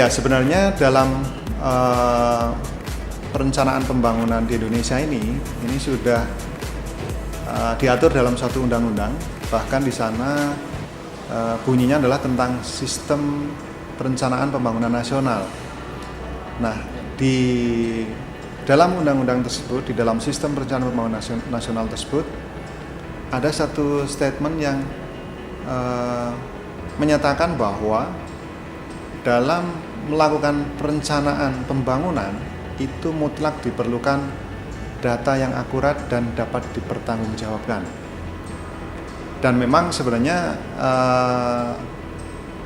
Ya, sebenarnya dalam perencanaan pembangunan di Indonesia ini sudah diatur dalam suatu undang-undang, bahkan di sana bunyinya adalah tentang sistem perencanaan pembangunan nasional. Nah, di dalam undang-undang tersebut, di dalam sistem perencanaan pembangunan nasional tersebut, ada satu statement yang menyatakan bahwa dalam melakukan perencanaan pembangunan itu mutlak diperlukan data yang akurat dan dapat dipertanggungjawabkan. Dan memang sebenarnya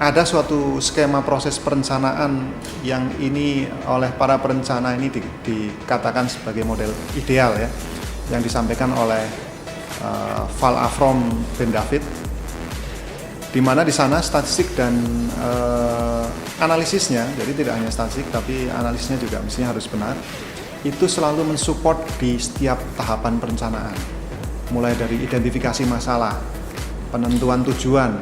ada suatu skema proses perencanaan yang ini oleh para perencana ini dikatakan sebagai model ideal ya, yang disampaikan oleh Val Afrom Ben David, di mana di sana statistik dan analisisnya, jadi tidak hanya statistik tapi analisisnya juga mestinya harus benar, itu selalu mensupport di setiap tahapan perencanaan, mulai dari identifikasi masalah, penentuan tujuan,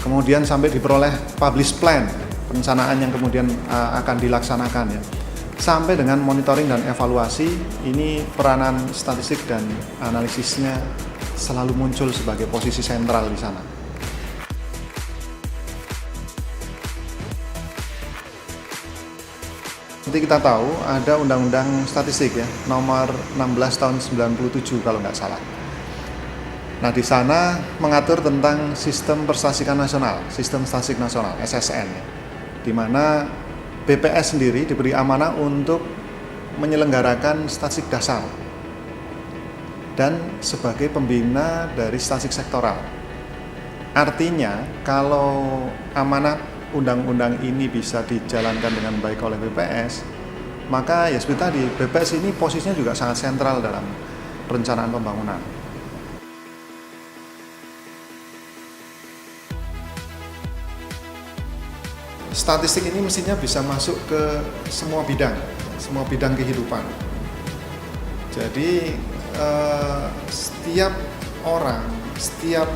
kemudian sampai diperoleh publish plan, perencanaan yang kemudian akan dilaksanakan ya, sampai dengan monitoring dan evaluasi. Ini peranan statistik dan analisisnya selalu muncul sebagai posisi sentral di sana. Seperti kita tahu ada Undang-Undang Statistik ya, nomor 16 tahun 97 kalau nggak salah. Nah, di sana mengatur tentang sistem perstatistikan nasional, sistem statistik nasional (SSN), ya, di mana BPS sendiri diberi amanah untuk menyelenggarakan statistik dasar dan sebagai pembina dari statistik sektoral. Artinya, kalau amanah undang-undang ini bisa dijalankan dengan baik oleh BPS, maka ya seperti tadi, BPS ini posisinya juga sangat sentral dalam perencanaan pembangunan. Statistik ini mestinya bisa masuk ke semua bidang kehidupan. Jadi setiap orang, setiap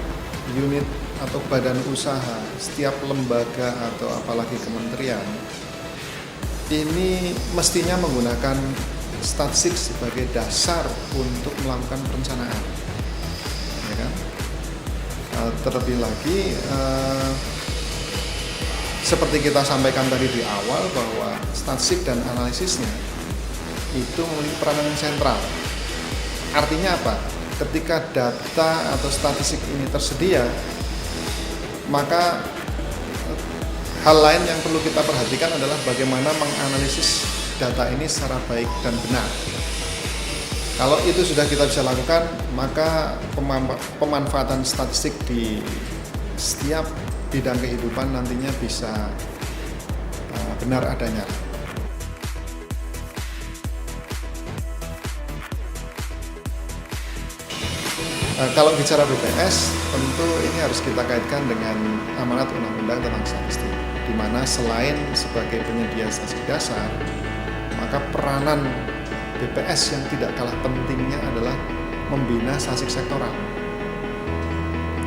unit atau badan usaha, setiap lembaga atau apalagi kementerian ini mestinya menggunakan statistik sebagai dasar untuk melakukan perencanaan, ya kan? Terlebih lagi seperti kita sampaikan tadi di awal bahwa statistik dan analisisnya itu memiliki peranan yang sentral. Artinya apa? Ketika data atau statistik ini tersedia, maka hal lain yang perlu kita perhatikan adalah bagaimana menganalisis data ini secara baik dan benar. Kalau itu sudah kita bisa lakukan, maka pemanfaatan statistik di setiap bidang kehidupan nantinya bisa benar adanya. Kalau bicara BPS, tentu ini harus kita kaitkan dengan amanat undang-undang tentang statistik, di mana selain sebagai penyedia statistik dasar, maka peranan BPS yang tidak kalah pentingnya adalah membina statistik sektoral.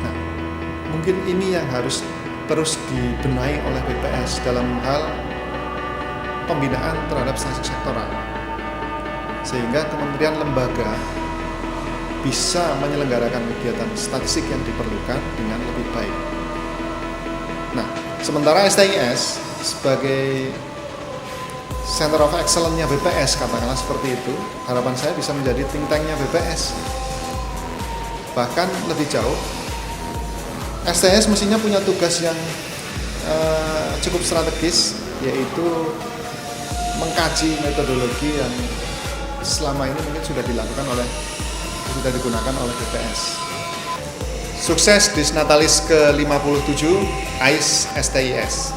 Nah, mungkin ini yang harus terus dibenahi oleh BPS dalam hal pembinaan terhadap statistik sektoral, sehingga kementerian lembaga bisa menyelenggarakan kegiatan statistik yang diperlukan dengan lebih baik. Nah, sementara STIS sebagai Center of Excellence-nya BPS, katakanlah seperti itu, harapan saya bisa menjadi think tank-nya BPS. Bahkan lebih jauh, STIS mestinya punya tugas yang cukup strategis, yaitu mengkaji metodologi yang selama ini mungkin sudah digunakan oleh BPS. Sukses Disnatalis ke-57 AIS STIS.